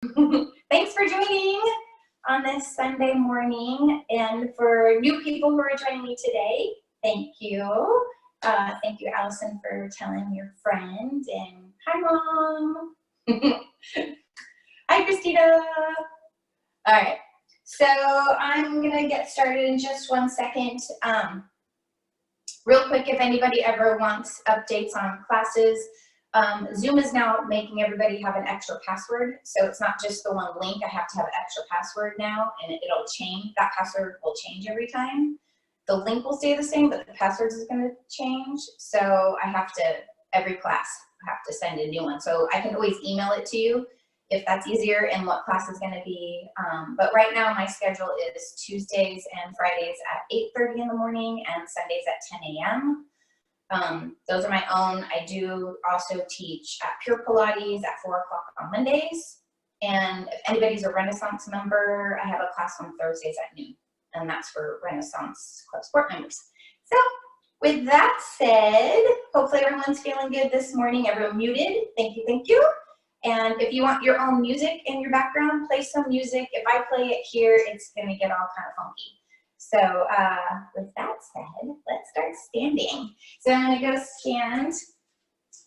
Thanks for joining on this Sunday morning, and for new people who are joining me today, thank you. Thank you, Allison, for telling your friend, and hi, Mom. Hi, Christina. All right, so I'm gonna get started in just 1 second. Real quick, if anybody ever wants updates on classes, Zoom is now making everybody have an extra password. So it's not just the one link. I have to have an extra password now, and it'll change. That password will change every time. The link will stay the same, but the password is going to change. So I have to, every class, I have to send a new one. So I can always email it to you if that's easier and what class is going to be. But right now my schedule is Tuesdays and Fridays at 8:30 in the morning and Sundays at 10 a.m. Those are my own. I do also teach at Pure Pilates at 4 o'clock on Mondays. And if anybody's a Renaissance member, I have a class on Thursdays at noon. And that's for Renaissance Club Sport members. So with that said, hopefully everyone's feeling good this morning. Everyone muted. Thank you, thank you. And if you want your own music in your background, play some music. If I play it here, it's going to get all kind of funky. So with that said, let's start standing. So I'm going to go stand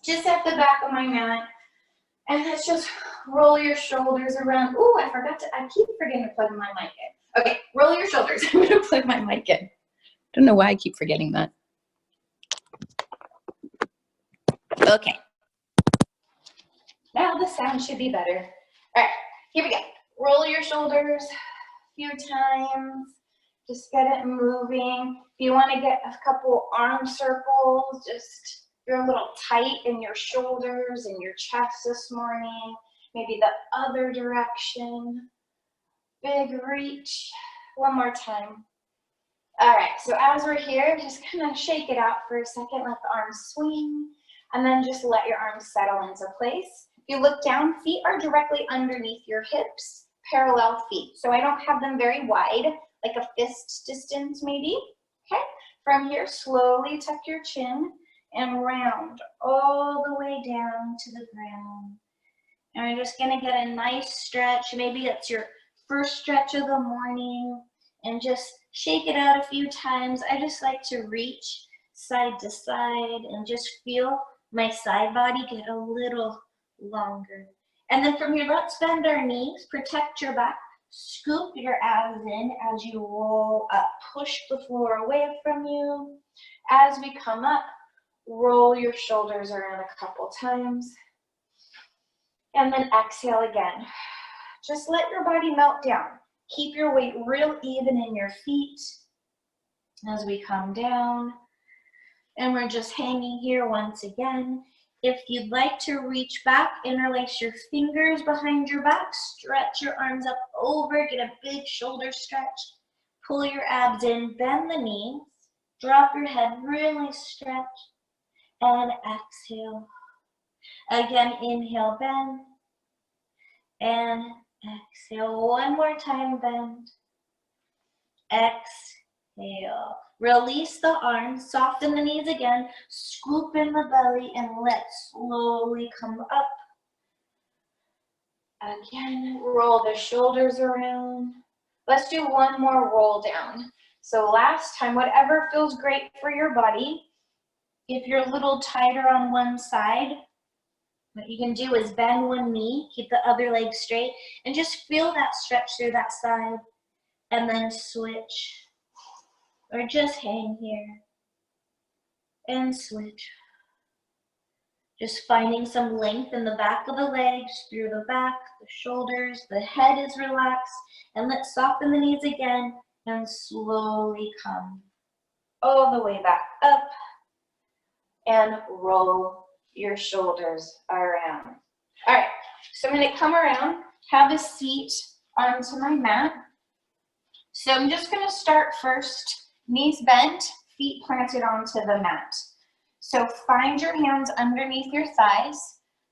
just at the back of my mat. And let's just roll your shoulders around. Ooh, I keep forgetting to plug my mic in. Okay, roll your shoulders. I'm going to plug my mic in. Don't know why I keep forgetting that. Okay. Now the sound should be better. All right, here we go. Roll your shoulders a few times. Just get it moving. If you want to get a couple arm circles, just you're a little tight in your shoulders and your chest this morning. Maybe the other direction. Big reach. One more time. All right, so as we're here, just kind of shake it out for a second. Let the arms swing, and then just let your arms settle into place. If you look down, feet are directly underneath your hips, parallel feet. So I don't have them very wide, like a fist distance maybe. Okay, from here, slowly tuck your chin and round all the way down to the ground. And we're just gonna get a nice stretch. Maybe it's your first stretch of the morning, and just shake it out a few times. I just like to reach side to side and just feel my side body get a little longer. And then from here, let's bend our knees, protect your back, scoop your abs in as you roll up. Push the floor away from you. As we come up, roll your shoulders around a couple times. And then exhale again. Just let your body melt down. Keep your weight real even in your feet as we come down. And we're just hanging here once again. If you'd like to reach back, interlace your fingers behind your back, stretch your arms up over, get a big shoulder stretch, pull your abs in, bend the knees, drop your head, really stretch, and exhale. Again, inhale, bend, and exhale. One more time, bend, exhale. Release the arms, soften the knees again, scoop in the belly, and let's slowly come up. Again, roll the shoulders around. Let's do one more roll down. So last time, whatever feels great for your body. If you're a little tighter on one side, what you can do is bend one knee, keep the other leg straight, and just feel that stretch through that side, and then switch. Or just hang here and switch. Just finding some length in the back of the legs, through the back, the shoulders, the head is relaxed. And let's soften the knees again and slowly come all the way back up and roll your shoulders around. All right, so I'm gonna come around, have a seat onto my mat. So I'm just gonna start first. Knees bent, feet planted onto the mat. So find your hands underneath your thighs,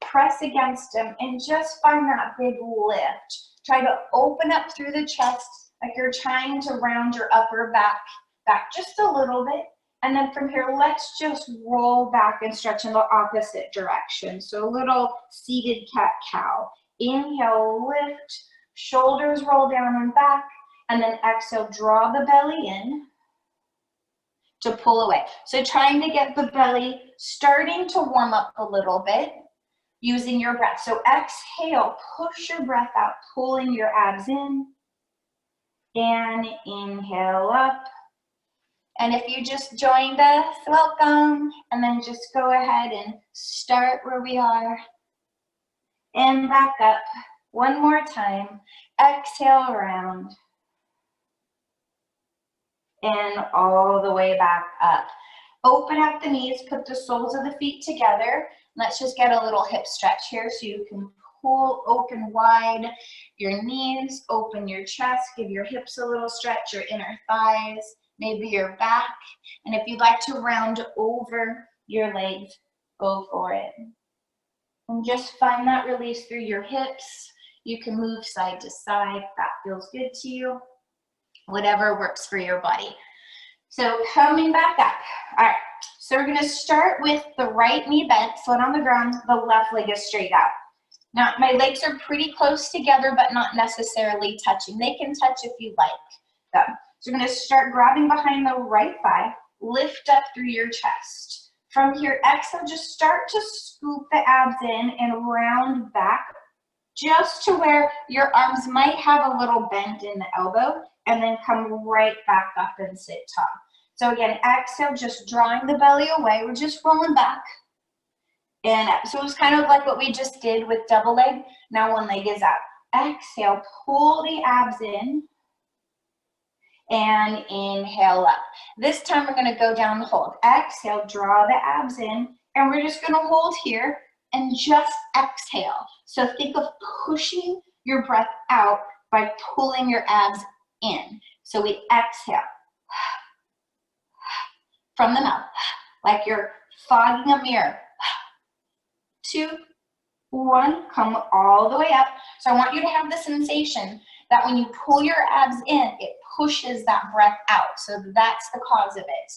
press against them, and just find that big lift. Try to open up through the chest like you're trying to round your upper back just a little bit. And then from here, let's just roll back and stretch in the opposite direction. So a little seated cat-cow. Inhale, lift, shoulders roll down and back, and then exhale, draw the belly in to pull away. So trying to get the belly starting to warm up a little bit using your breath. So exhale, push your breath out, pulling your abs in, and inhale up. And if you just joined us, welcome. And then just go ahead and start where we are. And back up. One more time. Exhale, round. And all the way back up. Open up the knees, put the soles of the feet together. Let's just get a little hip stretch here so you can pull open wide your knees, open your chest, give your hips a little stretch, your inner thighs, maybe your back. And if you'd like to round over your legs, go for it. And just find that release through your hips. You can move side to side if that feels good to you. Whatever works for your body. So coming back up. All right, so we're gonna start with the right knee bent, foot on the ground, the left leg is straight out. Now, my legs are pretty close together, but not necessarily touching. They can touch if you like them. So we're gonna start grabbing behind the right thigh, lift up through your chest. From here, exhale, just start to scoop the abs in and round back just to where your arms might have a little bend in the elbow, and then come right back up and sit tall. So again, exhale, just drawing the belly away. We're just rolling back. And up. So it was kind of like what we just did with double leg. Now one leg is out. Exhale, pull the abs in. And inhale up. This time we're gonna go down the hold. Exhale, draw the abs in. And we're just gonna hold here and just exhale. So think of pushing your breath out by pulling your abs in. So we exhale from the mouth, like you're fogging a mirror. 2, 1, come all the way up. So I want you to have the sensation that when you pull your abs in, it pushes that breath out. So that's the cause of it.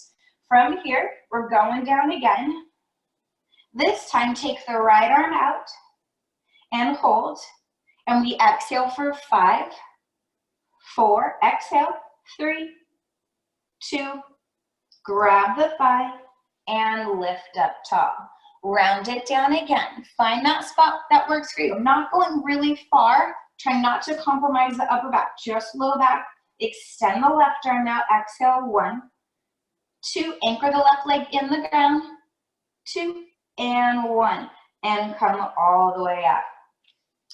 From here, we're going down again. This time, take the right arm out and hold. And we exhale for 5, 4, exhale, 3, 2, grab the thigh and lift up tall. Round it down again. Find that spot that works for you. I'm not going really far. Try not to compromise the upper back. Just low back. Extend the left arm out. Exhale, 1, 2. Anchor the left leg in the ground. 2, and 1. And come all the way up.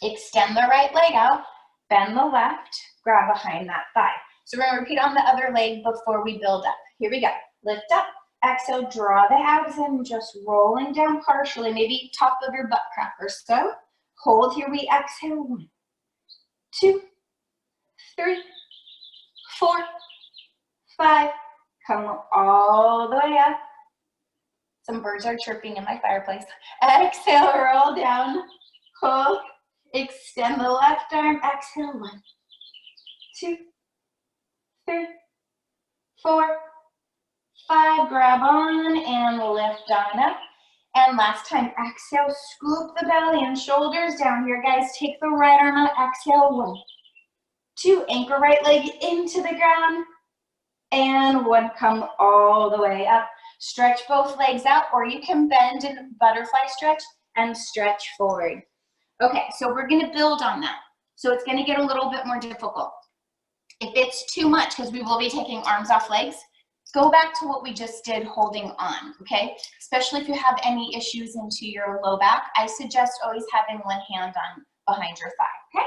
Extend the right leg out. Bend the left. Grab behind that thigh. So we're going to repeat on the other leg before we build up. Here we go. Lift up. Exhale, draw the abs in, just rolling down partially, maybe top of your butt crack or so. Hold here, we exhale, 1, 2, 3, 4, 5. Come all the way up. Some birds are chirping in my fireplace. Exhale, roll down, hold, extend the left arm, exhale, 1, 2, 3, 4, 5, grab on and lift on up. And last time, exhale, scoop the belly and shoulders down here, guys. Take the right arm out, exhale, 1, 2, anchor right leg into the ground, and 1, come all the way up. Stretch both legs out, or you can bend in butterfly stretch and stretch forward. Okay, so we're gonna build on that. So it's gonna get a little bit more difficult. If it's too much, because we will be taking arms off legs, go back to what we just did holding on, okay? Especially if you have any issues into your low back, I suggest always having one hand on behind your thigh, okay?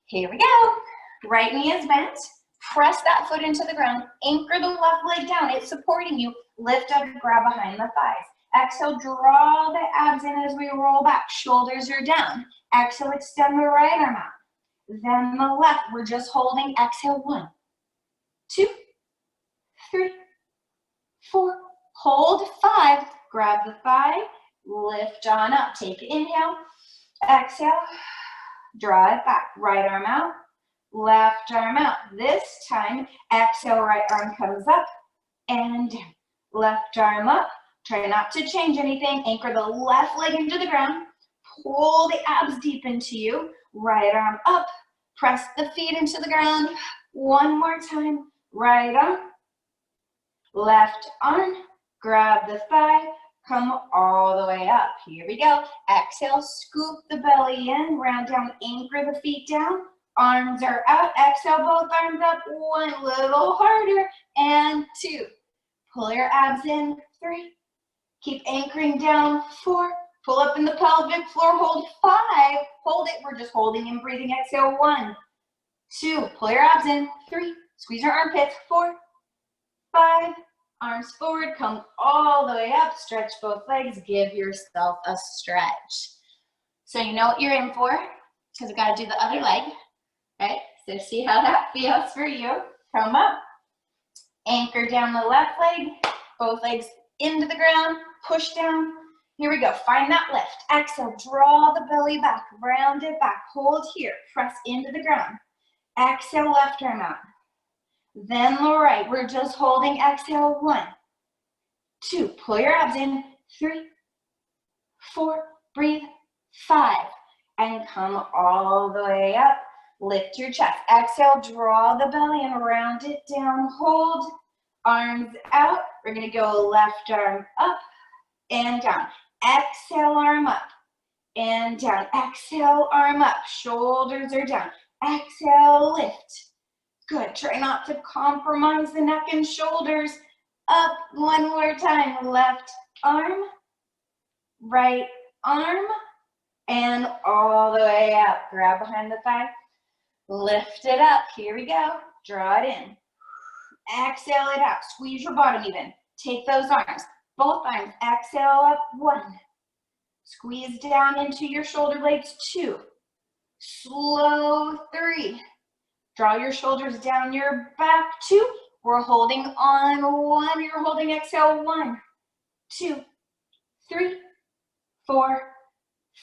Here we go. Right knee is bent. Press that foot into the ground. Anchor the left leg down. It's supporting you. Lift up, grab behind the thighs. Exhale, draw the abs in as we roll back. Shoulders are down. Exhale, extend the right arm out. Then the left. We're just holding. Exhale, 1, 2, 3, 4, hold 5, grab the thigh, lift on up, take an inhale, exhale, draw it back, right arm out, left arm out. This time, exhale, right arm comes up and down, left arm up, try not to change anything, anchor the left leg into the ground, pull the abs deep into you. Right arm up, press the feet into the ground. One more time, right arm, left arm, grab the thigh, come all the way up. Here we go. Exhale, scoop the belly in, round down, anchor the feet down. Arms are out. Exhale, both arms up. One, little harder. And two. Pull your abs in. Three. Keep anchoring down. Four. Pull up in the pelvic floor. Hold. Five. Hold it. We're just holding and breathing. Exhale. One, two. Pull your abs in. Three. Squeeze your armpits. Four, five. Arms forward. Come all the way up. Stretch both legs. Give yourself a stretch. So you know what you're in for, because we got to do the other leg. Right, so see how that feels for you. Come up, anchor down the left leg, both legs into the ground, push down. Here we go, find that lift. Exhale, draw the belly back, round it back, hold here, press into the ground. Exhale, left arm out. Then the right, we're just holding. Exhale, one, two, pull your abs in, three, four, breathe, five, and come all the way up. Lift your chest. Exhale, draw the belly and round it down. Hold, arms out. We're going to go left arm up and down. Exhale, arm up and down. Exhale, arm up. Shoulders are down. Exhale, lift. Good. Try not to compromise the neck and shoulders. Up one more time. Left arm, right arm, and all the way up. Grab behind the thigh. Lift it up. Here we go. Draw it in. Exhale it out. Squeeze your bottom even. Take those arms. Both arms. Exhale up. One. Squeeze down into your shoulder blades. Two. Slow. Three. Draw your shoulders down your back. Two. We're holding on. One. You're holding. Exhale. One, two, three, four,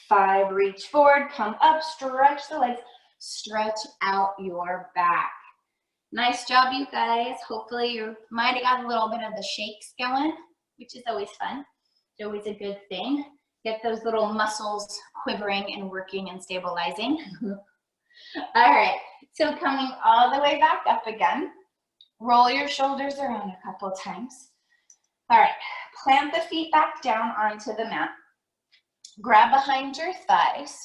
five. Reach forward. Come up. Stretch the legs. Stretch out your back. Nice job, you guys. Hopefully you might have got a little bit of the shakes going, which is always fun. It's always a good thing. Get those little muscles quivering and working and stabilizing. All right, so coming all the way back up again. Roll your shoulders around a couple times. All right, plant the feet back down onto the mat. Grab behind your thighs.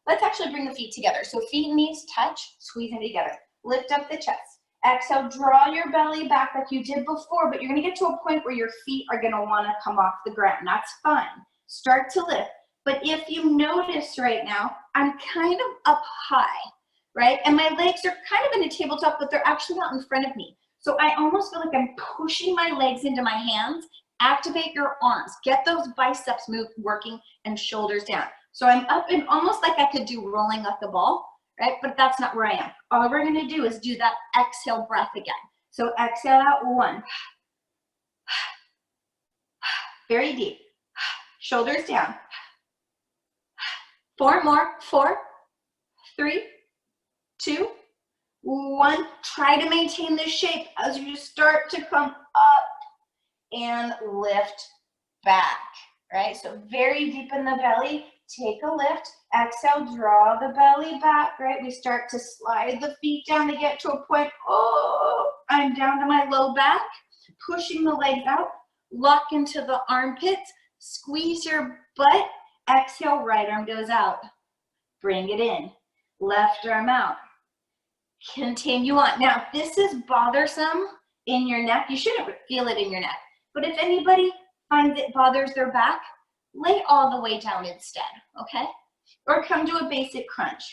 Let's actually bring the feet together. So feet and knees touch, squeeze them together. Lift up the chest. Exhale, draw your belly back like you did before, but you're gonna get to a point where your feet are gonna wanna come off the ground. That's fine. Start to lift. But if you notice right now, I'm kind of up high, right? And my legs are kind of in a tabletop, but they're actually not in front of me. So I almost feel like I'm pushing my legs into my hands. Activate your arms. Get those biceps working and shoulders down. So I'm up and almost like I could do rolling like a ball, right? But that's not where I am. All we're gonna do is do that exhale breath again. So exhale out. One. Very deep. Shoulders down. Four more. Four, three, two, one. Try to maintain this shape as you start to come up and lift back, right? So very deep in the belly. Take a lift. Exhale, draw the belly back, right? We start to slide the feet down to get to a point. Oh, I'm down to my low back. Pushing the legs out. Lock into the armpits. Squeeze your butt. Exhale, right arm goes out. Bring it in. Left arm out. Continue on. Now, if this is bothersome in your neck, you shouldn't feel it in your neck. But if anybody finds it bothers their back, lay all the way down instead, okay? Or come to a basic crunch.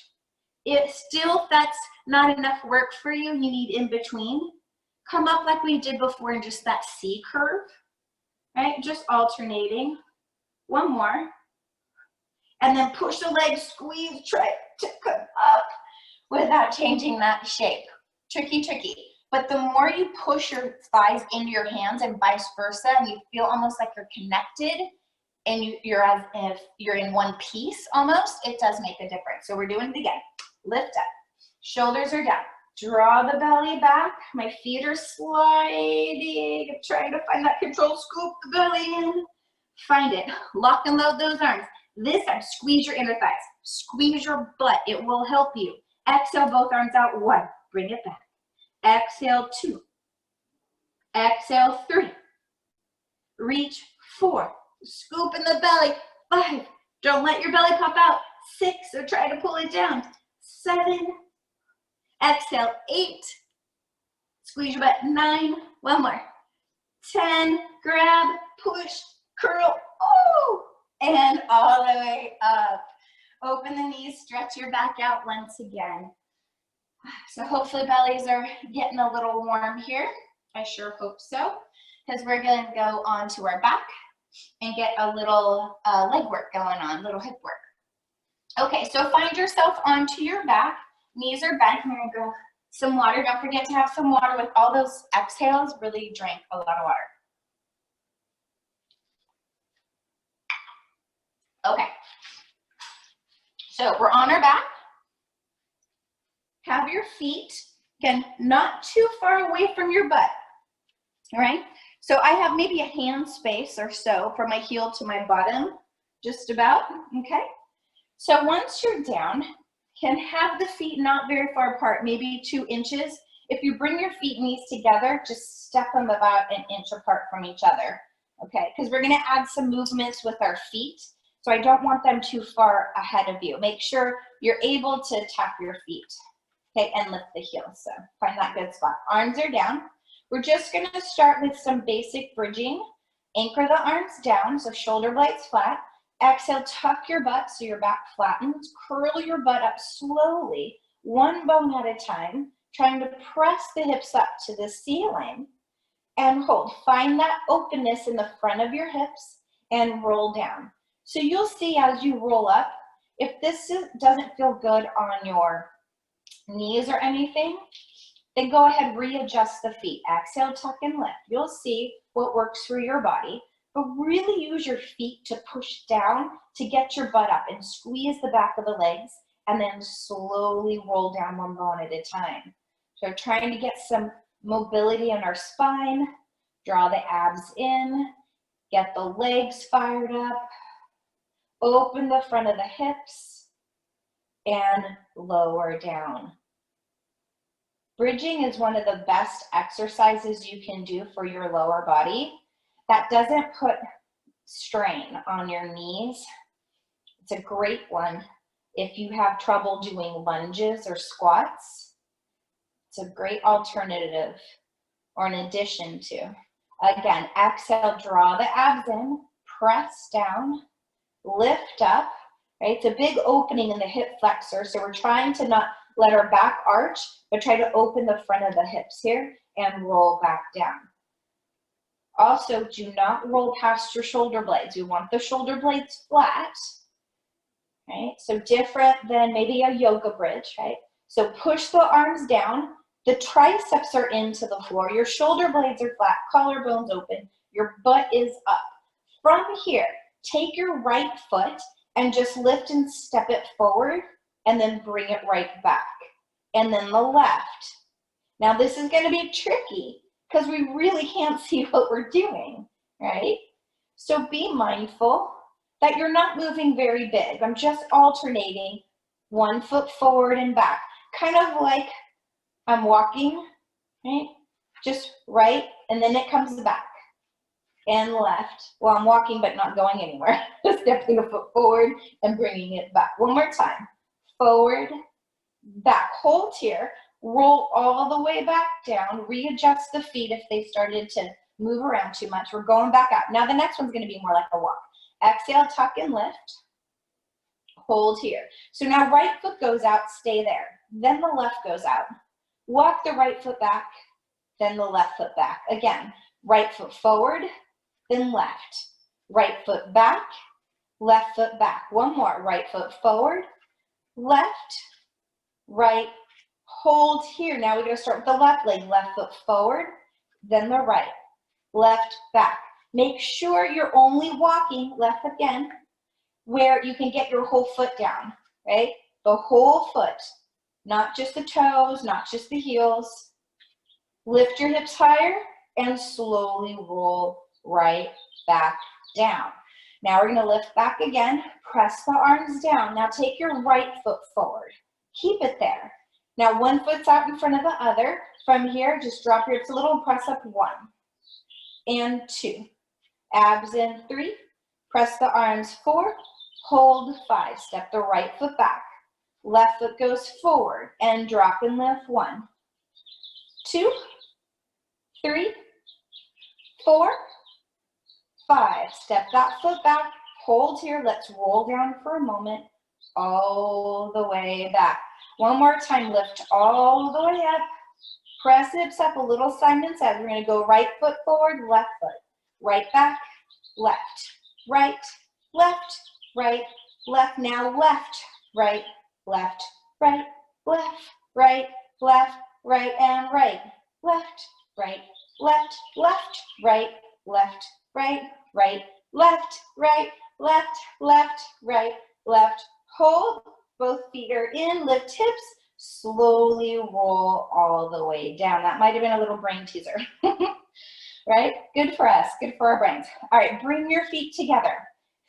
If still that's not enough work for you, you need in between, come up like we did before in just that C curve, right? Just alternating. One more. And then push the legs, squeeze, try to come up without changing that shape. Tricky, tricky. But the more you push your thighs into your hands and vice versa, and you feel almost like you're connected and you're as if you're in one piece almost, it does make a difference. So we're doing it again. Lift up. Shoulders are down. Draw the belly back. My feet are sliding. I'm trying to find that control. Scoop the belly in. Find it. Lock and load those arms. This time, squeeze your inner thighs. Squeeze your butt. It will help you. Exhale, both arms out. 1. Bring it back. Exhale, 2. Exhale, 3. Reach, 4. Scoop in the belly. 5. Don't let your belly pop out. 6, or try to pull it down. 7. Exhale, 8. Squeeze your butt. 9. One more. 10. Grab, push, curl. Oh! And all the way up. Open the knees, stretch your back out once again. So hopefully bellies are getting a little warm here. I sure hope so, because we're going to go on to our back and get a little leg work going on, little hip work. Okay, so find yourself onto your back. Knees are bent. I'm going to grab some water. Don't forget to have some water with all those exhales. Really drink a lot of water. Okay, so we're on our back. Have your feet, again, not too far away from your butt, all right? So I have maybe a hand space or so from my heel to my bottom, just about, okay? So once you're down, can have the feet not very far apart, maybe 2 inches. If you bring your feet knees together, just step them about an inch apart from each other, okay? Because we're gonna add some movements with our feet. So I don't want them too far ahead of you. Make sure you're able to tap your feet, okay, and lift the heels. So find that good spot. Arms are down. We're just gonna start with some basic bridging. Anchor the arms down, so shoulder blades flat. Exhale, tuck your butt so your back flattens. Curl your butt up slowly, 1 bone at a time, trying to press the hips up to the ceiling and hold. Find that openness in the front of your hips and roll down. So you'll see as you roll up, if this doesn't feel good on your knees or anything, then go ahead, readjust the feet. Exhale, tuck and lift. You'll see what works for your body, but really use your feet to push down to get your butt up and squeeze the back of the legs and then slowly roll down 1 bone at a time. So trying to get some mobility in our spine, draw the abs in, get the legs fired up. Open the front of the hips and lower down. Bridging is one of the best exercises you can do for your lower body. That doesn't put strain on your knees. It's a great one if you have trouble doing lunges or squats. It's a great alternative or an addition to. Again, exhale, draw the abs in, press down. Lift up, right? It's a big opening in the hip flexor, so we're trying to not let our back arch, but try to open the front of the hips here and roll back down. Also, do not roll past your shoulder blades. We want the shoulder blades flat, right? So different than maybe a yoga bridge, right? So push the arms down. The triceps are into the floor. Your shoulder blades are flat, collarbones open. Your butt is up. From here, take your right foot and just lift and step it forward and then bring it right back. And then the left. Now this is going to be tricky because we really can't see what we're doing, right? So be mindful that you're not moving very big. I'm just alternating 1 foot forward and back. Kind of like I'm walking, right? Just right, and then it comes back. And left. Well, I'm walking but not going anywhere. Just stepping a foot forward and bringing it back. 1 more time. Forward, back. Hold here. Roll all the way back down. Readjust the feet if they started to move around too much. We're going back up. Now the next one's going to be more like a walk. Exhale, tuck and lift. Hold here. So now right foot goes out. Stay there. Then the left goes out. Walk the right foot back. Then the left foot back. Again, right foot forward. Then left. Right foot back, left foot back. 1 more. Right foot forward, left, right. Hold here. Now we're going to start with the left leg. Left foot forward, then the right. Left, back. Make sure you're only walking, left again, where you can get your whole foot down, right? The whole foot, not just the toes, not just the heels. Lift your hips higher and slowly roll right back down. Now we're gonna lift back again, press the arms down. Now take your right foot forward. Keep it there. Now one foot's out in front of the other. From here, just drop your hips a little and press up 1 and 2. Abs in 3. Press the arms 4. Hold 5. Step the right foot back. Left foot goes forward and drop and lift 1, 2, 3, 4, 5. Step that foot back. Hold here. Let's roll down for a moment. All the way back. One more time. Lift all the way up. Press hips up a little Simon says. We're going to go right foot forward, left foot. Right back, left, right, left, right, left. Now left, right, left, right, left, right, left, right, and right, left, right, left, left, right, left, right, right, left, right, left, left, right, left. Hold. Both feet are in. Lift hips. Slowly roll all the way down. That might have been a little brain teaser. Right? Good for us. Good for our brains. All right. Bring your feet together.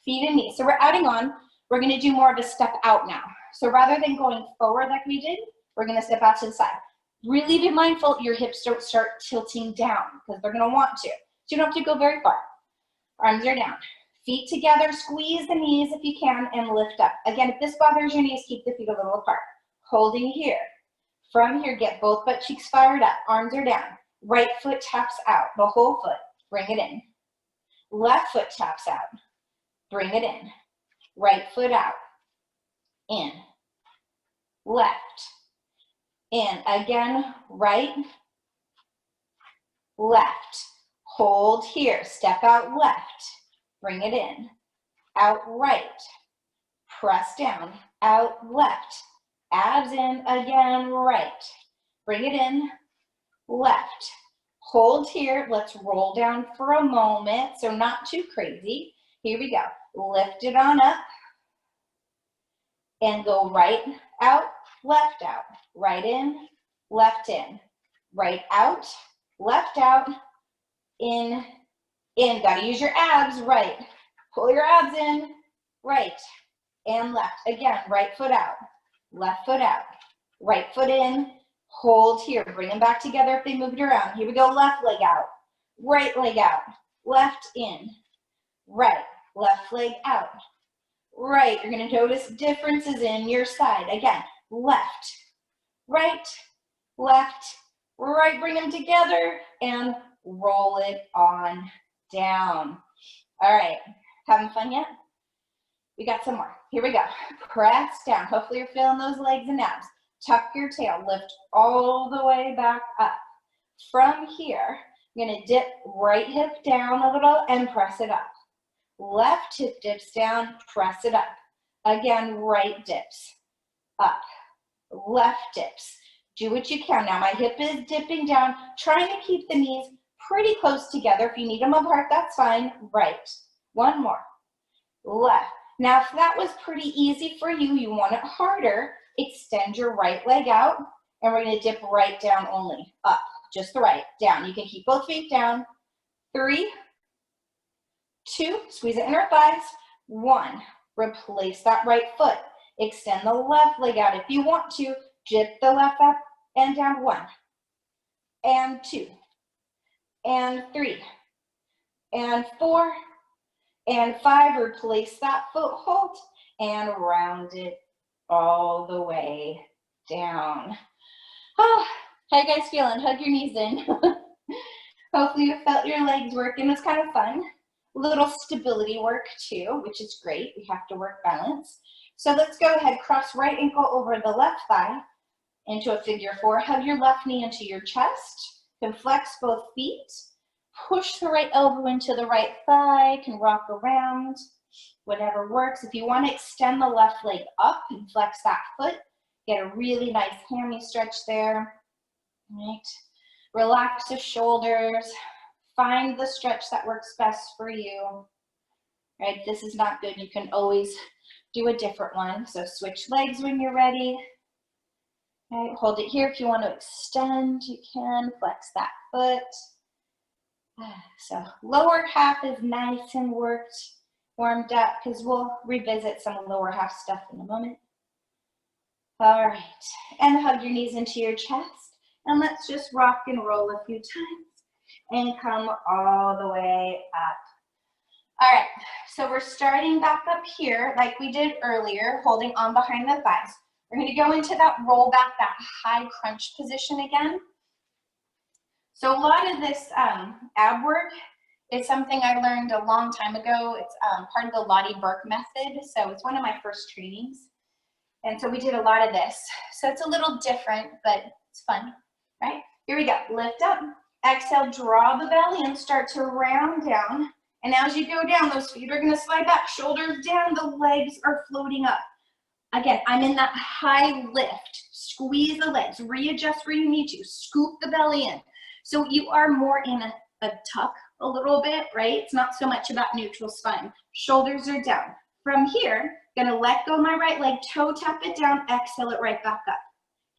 Feet and knees. So we're adding on. We're going to do more of a step out now. So rather than going forward like we did, we're going to step out to the side. Really be mindful your hips don't start tilting down because they're going to want to. So you don't have to go very far. Arms are down. Feet together. Squeeze the knees if you can and lift up. Again, if this bothers your knees, keep the feet a little apart. Holding here. From here, get both butt cheeks fired up. Arms are down. Right foot taps out. The whole foot. Bring it in. Left foot taps out. Bring it in. Right foot out. In. Left. In. Again, right. Left. Hold here. Step out left. Bring it in. Out right. Press down. Out left. Abs in, again, right. Bring it in, left. Hold here. Let's roll down for a moment, so not too crazy. Here we go. Lift it on up and go right out, left out. Right in, left in. Right out, left out, in, in. Got to use your abs, right. Pull your abs in, right and left. Again, right foot out. Left foot out, right foot in, hold here. Bring them back together if they moved around. Here we go, left leg out, right leg out, left in, right, left leg out, right. You're going to notice differences in your side. Again, left, right, bring them together and roll it on down. All right, having fun yet? We got some more. Here we go. Press down. Hopefully you're feeling those legs and abs. Tuck your tail. Lift all the way back up. From here, you're going to dip right hip down a little and press it up. Left hip dips down, press it up. Again, right dips. Up. Left dips. Do what you can. Now my hip is dipping down. Trying to keep the knees pretty close together. If you need them apart, that's fine. Right. One more. Left. Now, if that was pretty easy for you, you want it harder, extend your right leg out, and we're going to dip right down only. Up, just the right, down. You can keep both feet down. 3, 2, squeeze the inner thighs. 1, replace that right foot. Extend the left leg out. If you want to, dip the left up and down. 1, and 2, and 3, and 4, and 5, replace that foothold and round it all the way down. Oh, how you guys feeling? Hug your knees in. Hopefully you felt your legs working. It was kind of fun. A little stability work too, which is great. We have to work balance. So let's go ahead, cross right ankle over the left thigh into a figure 4. Hug your left knee into your chest. Then flex both feet. Push the right elbow into the right thigh, can rock around, whatever works. If you want to extend the left leg up and flex that foot, get a really nice hammy stretch there. Right. Relax the shoulders. Find the stretch that works best for you. Right. If this is not good, you can always do a different one. So switch legs when you're ready. Right. Hold it here. If you want to extend, you can flex that foot. So lower half is nice and worked. warmed up, because we'll revisit some lower half stuff in a moment. All right, and hug your knees into your chest, and let's just rock and roll a few times and come all the way up. All right, so we're starting back up here like we did earlier, holding on behind the thighs. We're going to go into that roll back, that high crunch position again. So a lot of this ab work is something I learned a long time ago. It's part of the Lotte Berk method, so it's one of my first trainings. And so we did a lot of this. So it's a little different, but it's fun, right? Here we go. Lift up, exhale, draw the belly and start to round down. And as you go down, those feet are going to slide back, shoulders down, the legs are floating up. Again, I'm in that high lift. Squeeze the legs, readjust where you need to, scoop the belly in. So you are more in a tuck a little bit, right? It's not so much about neutral spine. Shoulders are down. From here, gonna let go my right leg, toe tap it down, exhale it right back up.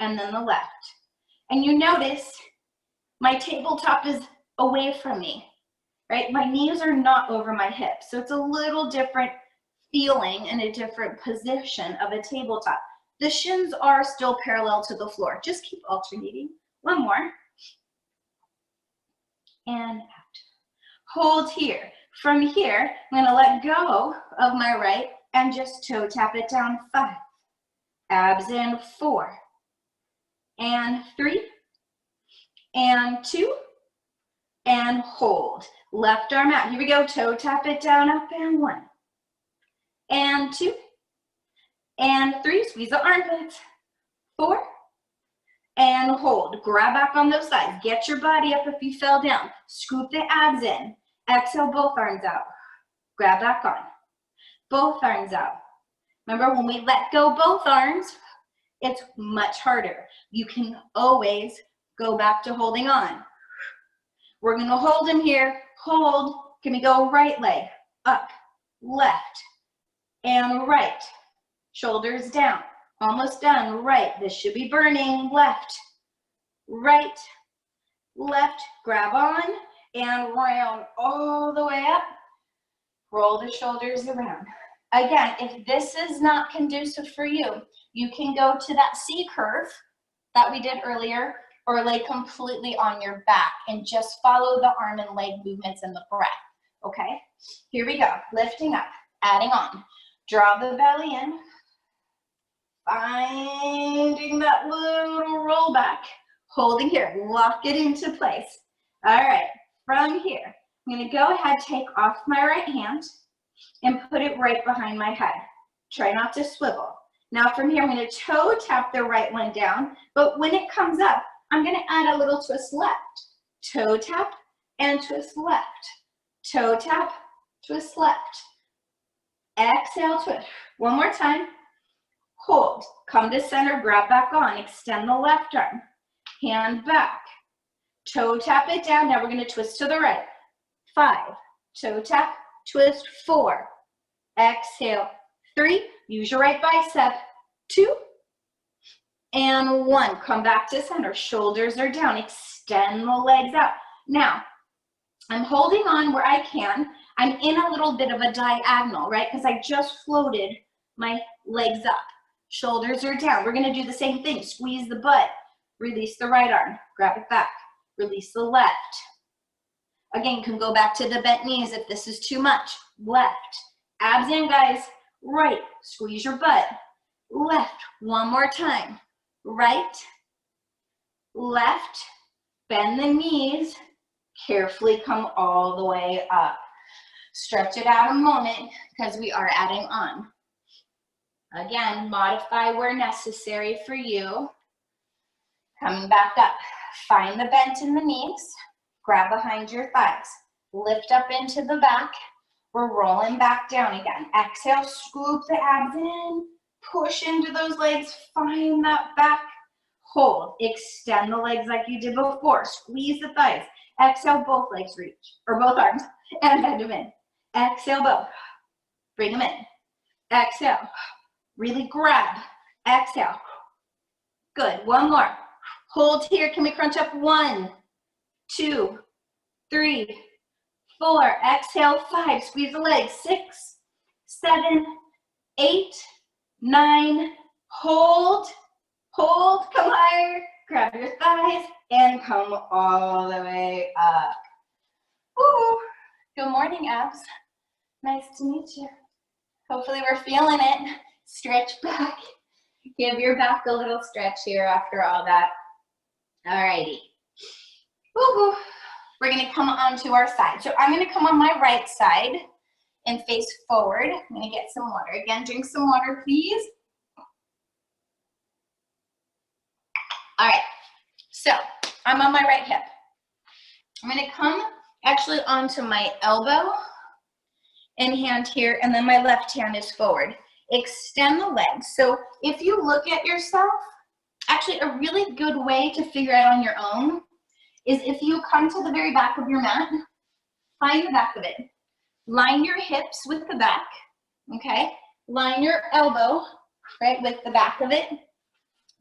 And then the left. And you notice my tabletop is away from me, right? My knees are not over my hips. So it's a little different feeling and a different position of a tabletop. The shins are still parallel to the floor. Just keep alternating. One more. And out. Hold here. From here, I'm gonna let go of my right and just toe tap it down. 5. Abs in. 4. And 3. And 2. And hold. Left arm out. Here we go. Toe tap it down, up, and 1. And 2. And 3. Squeeze the armpits. 4. And hold. Grab back on those sides. Get your body up if you fell down. Scoop the abs in. Exhale, both arms out. Grab back on. Both arms out. Remember, when we let go both arms, it's much harder. You can always go back to holding on. We're going to hold them here. Hold. Can we go right leg? Up. Left. And right. Shoulders down. Almost done. Right. This should be burning. Left. Right. Left. Grab on. And round all the way up. Roll the shoulders around. Again, if this is not conducive for you, you can go to that C curve that we did earlier, or lay completely on your back and just follow the arm and leg movements and the breath, okay? Here we go. Lifting up, adding on. Draw the belly in. Finding that little roll back. Holding here. Lock it into place. All right. From here, I'm going to go ahead, take off my right hand and put it right behind my head. Try not to swivel. Now from here, I'm going to toe tap the right one down, but when it comes up, I'm going to add a little twist left. Toe tap and twist left. Toe tap, twist left. Exhale, twist. One more time. Hold. Come to center, grab back on. Extend the left arm. Hand back. Toe tap it down. Now we're going to twist to the right. 5. Toe tap, twist. 4. Exhale. 3. Use your right bicep. 2. And 1. Come back to center. Shoulders are down. Extend the legs out. Now, I'm holding on where I can. I'm in a little bit of a diagonal, right? Because I just floated my legs up. Shoulders are down. We're going to do the same thing. Squeeze the butt. Release the right arm. Grab it back. Release the left. Again, you can go back to the bent knees if this is too much. Left. Abs in, guys. Right. Squeeze your butt. Left. One more time. Right. Left. Bend the knees. Carefully come all the way up. Stretch it out a moment because we are adding on. Again, modify where necessary for you. Coming back up. Find the bend in the knees. Grab behind your thighs. Lift up into the back. We're rolling back down again. Exhale, scoop the abs in. Push into those legs. Find that back. Hold. Extend the legs like you did before. Squeeze the thighs. Exhale, both legs reach, or both arms, and bend them in. Exhale, both. Bring them in. Exhale. Really grab. Exhale. Good. One more. Hold here. Can we crunch up? 1, 2, 3, 4. Exhale. 5. Squeeze the legs. 6, 7, 8, 9, hold, hold, come higher, grab your thighs, and come all the way up. Woo. Good morning, abs. Nice to meet you. Hopefully we're feeling it. Stretch back. Give your back a little stretch here after all that. Alrighty. Woo-hoo. We're gonna come onto our side. So I'm gonna come on my right side and face forward. I'm gonna get some water. Again, drink some water, please. All right, so I'm on my right hip. I'm gonna come actually onto my elbow and hand here, and then my left hand is forward. Extend the legs. So if you look at yourself, actually a really good way to figure out on your own is if you come to the very back of your mat, find the back of it. Line your hips with the back, okay? Line your elbow, right, with the back of it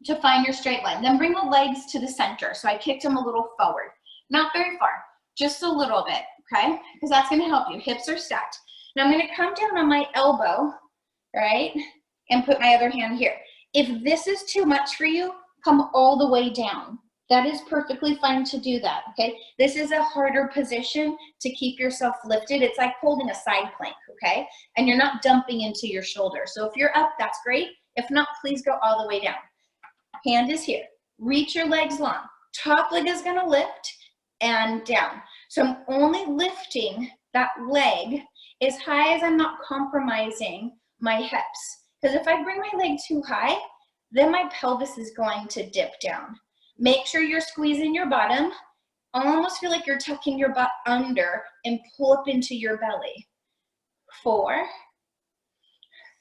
to find your straight line. Then bring the legs to the center. So I kicked them a little forward. Not very far, just a little bit, okay? Because that's gonna help you. Hips are stacked. Now I'm gonna come down on my elbow, right, and put my other hand here. If this is too much for you, come all the way down. That is perfectly fine to do that, okay? This is a harder position to keep yourself lifted. It's like holding a side plank, okay? And you're not dumping into your shoulder. So if you're up, that's great. If not, please go all the way down. Hand is here. Reach your legs long. Top leg is gonna lift and down. So I'm only lifting that leg as high as I'm not compromising my hips. Because if I bring my leg too high, then my pelvis is going to dip down. Make sure you're squeezing your bottom. Almost feel like you're tucking your butt under and pull up into your belly. 4,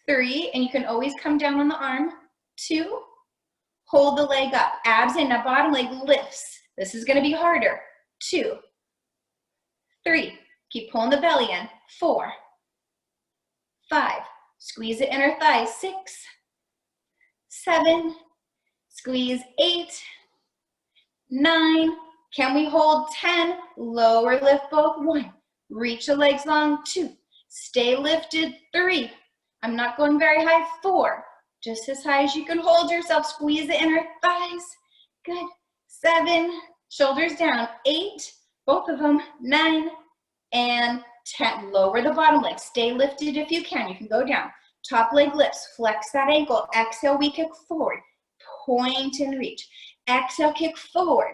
3, and you can always come down on the arm. 2, hold the leg up. Abs in, now bottom leg lifts. This is gonna be harder. 2, 3, keep pulling the belly in. 4, 5, squeeze the inner thigh. 6, 7, squeeze. 8, 9, can we hold? 10, lower lift both. 1, reach the legs long. 2, stay lifted. 3, I'm not going very high. 4, just as high as you can hold yourself. Squeeze the inner thighs. Good. 7, shoulders down. 8, both of them. 9 and 10. Lower the bottom leg. Stay lifted if you can. You can go down. Top leg lifts. Flex that ankle. Exhale, we kick forward. Point and reach. Exhale, kick forward.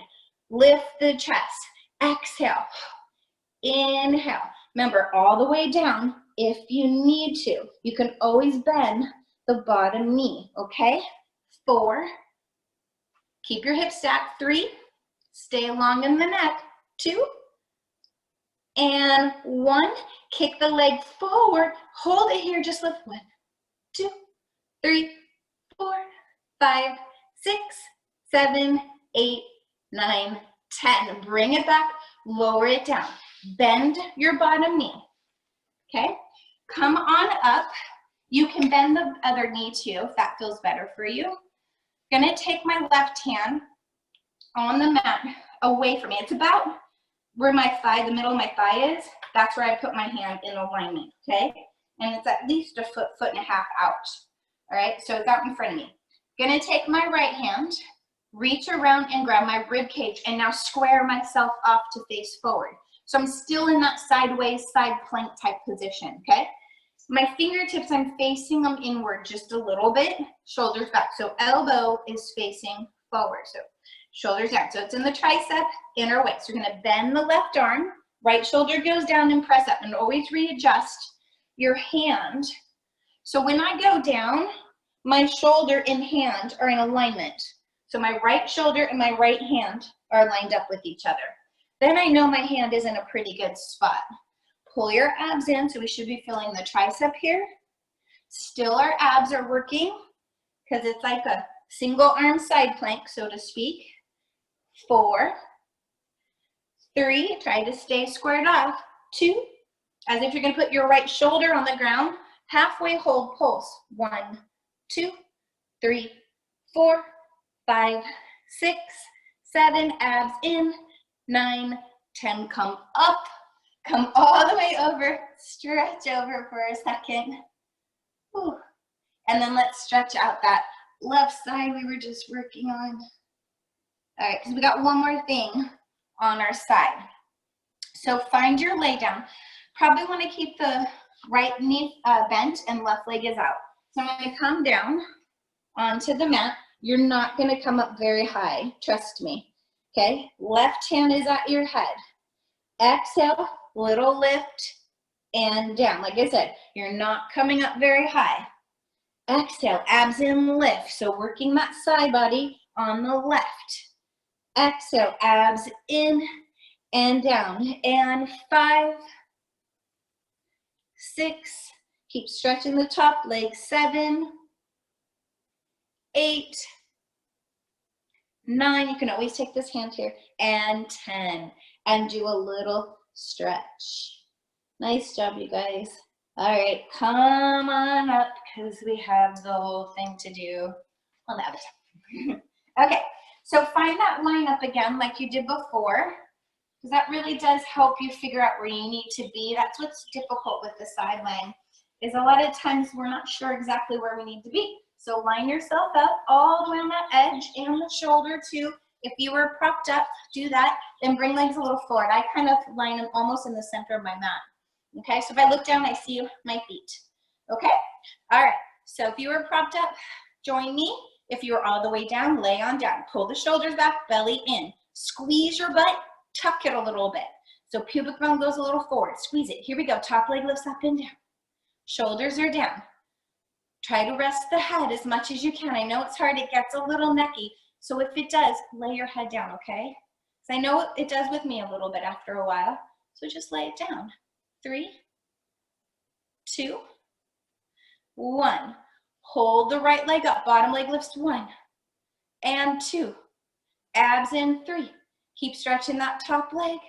Lift the chest. Exhale. Inhale. Remember, all the way down if you need to. You can always bend the bottom knee, okay? 4, keep your hips stacked. 3, stay long in the neck. 2, and 1, kick the leg forward. Hold it here, just lift. 1, 2, 3, 4, 5, 6, 7, 8, 9, 10. Bring it back, lower it down. Bend your bottom knee, okay? Come on up. You can bend the other knee too, if that feels better for you. I'm gonna take my left hand on the mat away from me. It's about where my thigh, the middle of my thigh is. That's where I put my hand in alignment, okay? And it's at least a foot, foot and a half out. All right, so it's out in front of me. Gonna take my right hand, reach around and grab my rib cage, and now square myself off to face forward. So I'm still in that sideways, side plank type position, okay? My fingertips, I'm facing them inward just a little bit, shoulders back. So elbow is facing forward, so shoulders down. So it's in the tricep, inner waist. So you're gonna bend the left arm, right shoulder goes down and press up, and always readjust your hand. So when I go down, my shoulder and hand are in alignment. So my right shoulder and my right hand are lined up with each other. Then I know my hand is in a pretty good spot. Pull your abs in, so we should be feeling the tricep here. Still our abs are working because it's like a single arm side plank, so to speak. 4, 3, try to stay squared off. 2, as if you're gonna put your right shoulder on the ground, halfway hold, pulse. 1, 2, 3, 4, 5, 6, 7, abs in. 9, 10, come up, come all the way over, stretch over for a second. Whew. And then let's stretch out that left side we were just working on. All right, because we got one more thing on our side. So find your lay down. Probably want to keep the right knee bent and left leg is out. So I'm going to come down onto the mat. You're not going to come up very high, trust me. Okay, left hand is at your head. Exhale, little lift and down. Like I said, you're not coming up very high. Exhale, abs in, lift. So working that side body on the left. Exhale, abs in and down. And 5, 6, keep stretching the top leg. 7, 8, 9, you can always take this hand here, and 10. And do a little stretch. Nice job, you guys. All right, come on up because we have the whole thing to do on the other side. Okay, so find that line up again like you did before, because that really does help you figure out where you need to be. That's what's difficult with the sideline, is a lot of times we're not sure exactly where we need to be. So line yourself up all the way on that edge and the shoulder too. If you were propped up, do that. Then bring legs a little forward. I kind of line them almost in the center of my mat. Okay, so if I look down, I see my feet. Okay, all right. So if you were propped up, join me. If you're all the way down, lay on down. Pull the shoulders back, belly in. Squeeze your butt, tuck it a little bit. So pubic bone goes a little forward. Squeeze it. Here we go. Top leg lifts up and down. Shoulders are down. Try to rest the head as much as you can. I know it's hard. It gets a little necky. So if it does, lay your head down, okay? Because I know it does with me a little bit after a while. So just lay it down. 3, 2, 1. Hold the right leg up. Bottom leg lifts. 1 and 2. Abs in. 3. Keep stretching that top leg.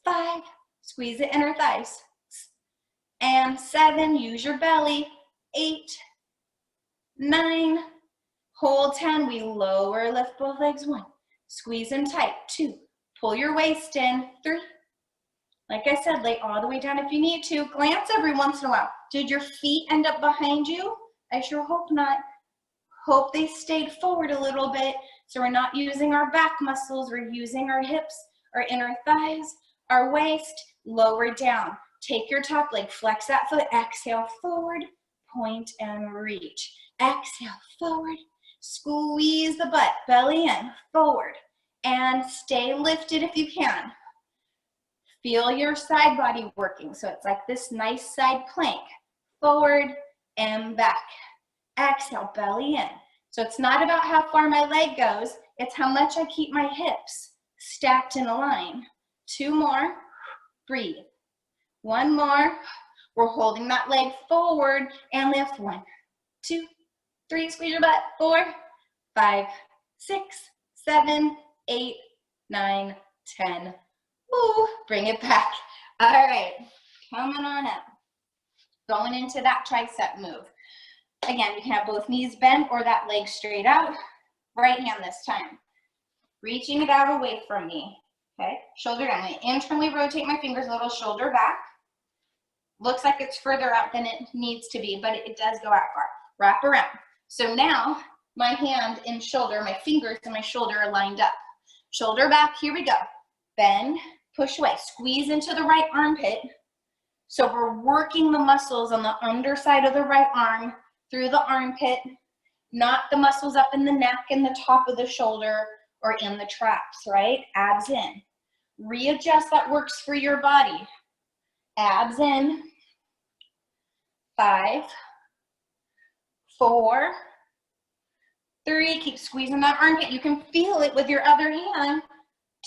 5. Squeeze the inner thighs. And 7. Use your belly. 8, 9. Hold 10. We lower, lift both legs. 1. Squeeze in tight. 2. Pull your waist in. 3. Like I said, lay all the way down if you need to. Glance every once in a while. Did your feet end up behind you? I sure hope not. Hope they stayed forward a little bit. So we're not using our back muscles. We're using our hips, our inner thighs, our waist. Lower down. Take your top leg. Flex that foot. Exhale forward. Point and reach. Exhale forward. Squeeze the butt. Belly in. Forward. And stay lifted if you can. Feel your side body working. So it's like this nice side plank. Forward and back. Exhale, belly in. So it's not about how far my leg goes. It's how much I keep my hips stacked in a line. 2 more. Breathe. 1 more. We're holding that leg forward and lift. 1, 2, 3. Squeeze your butt. 4, 5, 6, 7, 8, 9, 10. Ooh, bring it back. All right, coming on up. Going into that tricep move. Again, you can have both knees bent or that leg straight out. Right hand this time. Reaching it out away from me. Okay, shoulder down. I'm going to internally rotate my fingers a little, shoulder back. Looks like it's further out than it needs to be, but it does go out far. Wrap around. So now my hand and shoulder, my fingers and my shoulder are lined up. Shoulder back, here we go. Bend, push away, squeeze into the right armpit. So we're working the muscles on the underside of the right arm through the armpit, not the muscles up in the neck and the top of the shoulder or in the traps, right? Abs in. Readjust that works for your body. Abs in. 5, 4, 3. Keep squeezing that armpit. You can feel it with your other hand.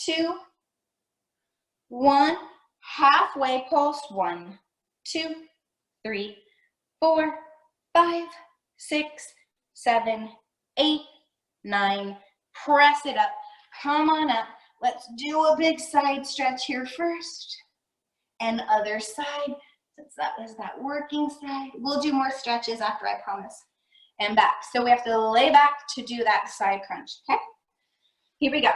2, 1. Halfway pulse. 1, 2, 3, 4, 5, 6, 7, 8, 9. Press it up. Come on up. Let's do a big side stretch here first. And other side. Since that was that working side. We'll do more stretches after, I promise. And back. So we have to lay back to do that side crunch. Okay? Here we go.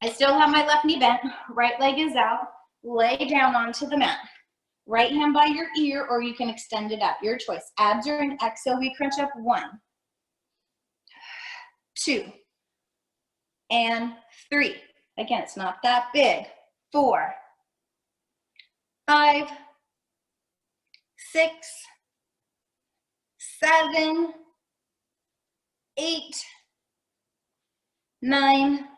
I still have my left knee bent. Right leg is out. Lay down onto the mat. Right hand by your ear, or you can extend it out, your choice. Abs are in. Exhale, we crunch up. 1, 2, and 3. Again, it's not that big. 4, 5, 6, 7, 8, 9,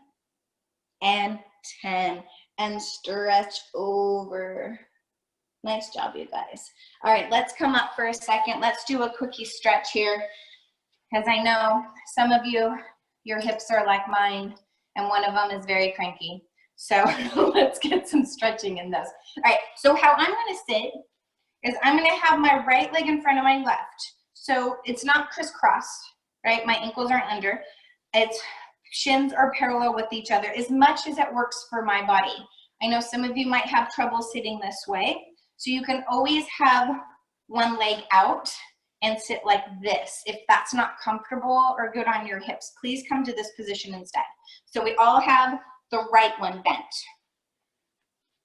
and 10. And stretch over. Nice job, you guys. All right, let's come up for a second. Let's do a quickie stretch here, because I know some of you, your hips are like mine, and one of them is very cranky. So let's get some stretching in those. All right, so how I'm gonna sit is I'm gonna have my right leg in front of my left. So it's not crisscrossed, right? My ankles aren't under. It's shins are parallel with each other as much as it works for my body. I know some of you might have trouble sitting this way. So you can always have one leg out and sit like this. If that's not comfortable or good on your hips, please come to this position instead. So we all have the right one bent,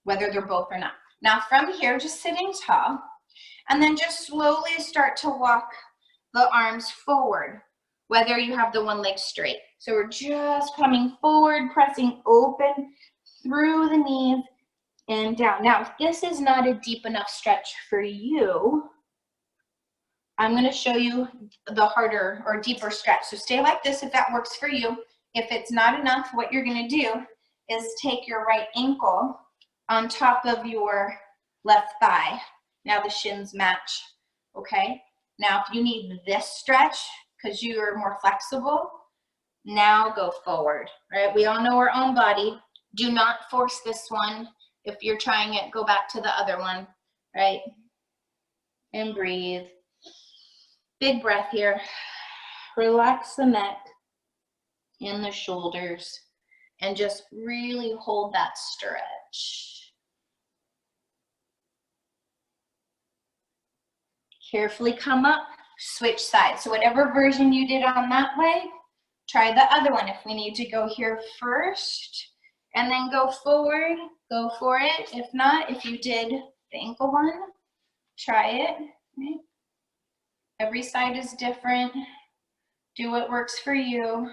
whether they're both or not. Now from here, just sitting tall, and then just slowly start to walk the arms forward, whether you have the one leg straight. So we're just coming forward, pressing open through the knees and down. Now, if this is not a deep enough stretch for you, I'm going to show you the harder or deeper stretch. So stay like this if that works for you. If it's not enough, what you're going to do is take your right ankle on top of your left thigh. Now the shins match, okay? Now, if you need this stretch because you are more flexible, now go forward, right? We all know our own body. Do not force this one. If you're trying it, go back to the other one, right? And breathe. Big breath here. Relax the neck and the shoulders and just really hold that stretch. Carefully come up, switch sides. So whatever version you did on that leg, try the other one. If we need to go here first and then go forward, go for it. If not, if you did the ankle one, try it. Right? Every side is different. Do what works for you.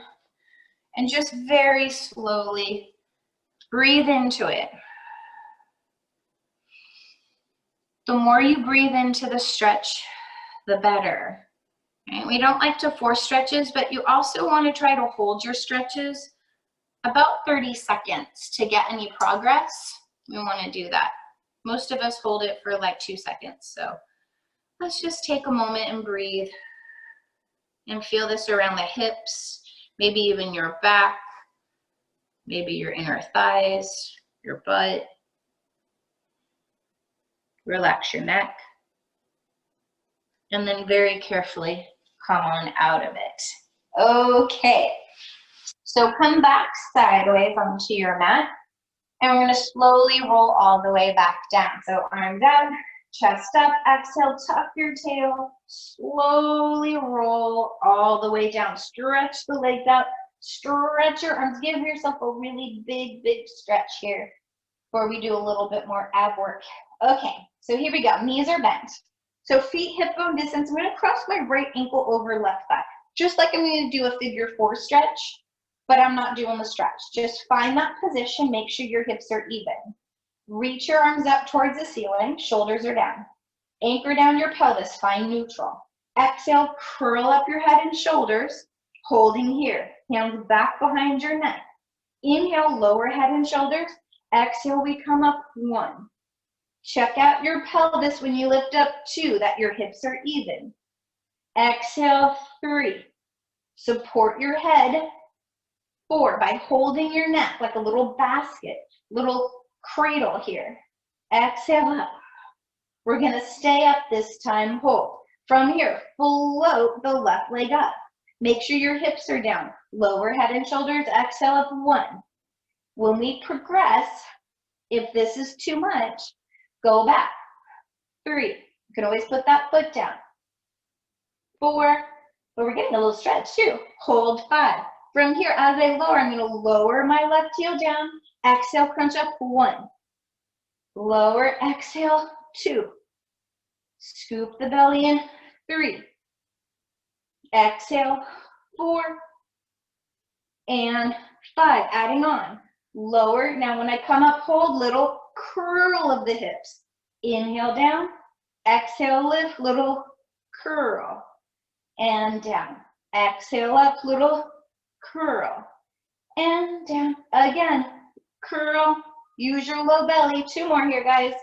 And just very slowly breathe into it. The more you breathe into the stretch, the better. Right? We don't like to force stretches, but you also want to try to hold your stretches about 30 seconds to get any progress. We want to do that. Most of us hold it for like 2 seconds. So let's just take a moment and breathe and feel this around the hips, maybe even your back, maybe your inner thighs, your butt. Relax your neck. And then very carefully come on out of it. Okay. So come back sideways onto your mat, and we're going to slowly roll all the way back down. So arm down, chest up, exhale, tuck your tail, slowly roll all the way down. Stretch the legs out, stretch your arms. Give yourself a really big, big stretch here before we do a little bit more ab work. Okay, so here we go. Knees are bent. So feet hip bone distance. I'm going to cross my right ankle over left thigh, just like I'm going to do a figure 4 stretch. But I'm not doing the stretch. Just find that position, make sure your hips are even. Reach your arms up towards the ceiling, shoulders are down. Anchor down your pelvis, find neutral. Exhale, curl up your head and shoulders, holding here. Hands back behind your neck. Inhale, lower head and shoulders. Exhale, we come up 1. Check out your pelvis when you lift up 2, that your hips are even. Exhale, 3. Support your head. 4, by holding your neck like a little basket, little cradle here. Exhale up. We're going to stay up this time, hold. From here, float the left leg up. Make sure your hips are down. Lower head and shoulders, exhale up 1. When we progress, if this is too much, go back. 3, you can always put that foot down. 4, but we're getting a little stretch too. Hold 5. From here, as I lower, I'm going to lower my left heel down. Exhale, crunch up 1. Lower, exhale 2. Scoop the belly in. 3. Exhale. 4. And 5. Adding on. Lower. Now when I come up, hold, little curl of the hips. Inhale down. Exhale, lift, little curl. And down. Exhale up, little curl. And down. Again, curl. Use your low belly. 2 more here, guys.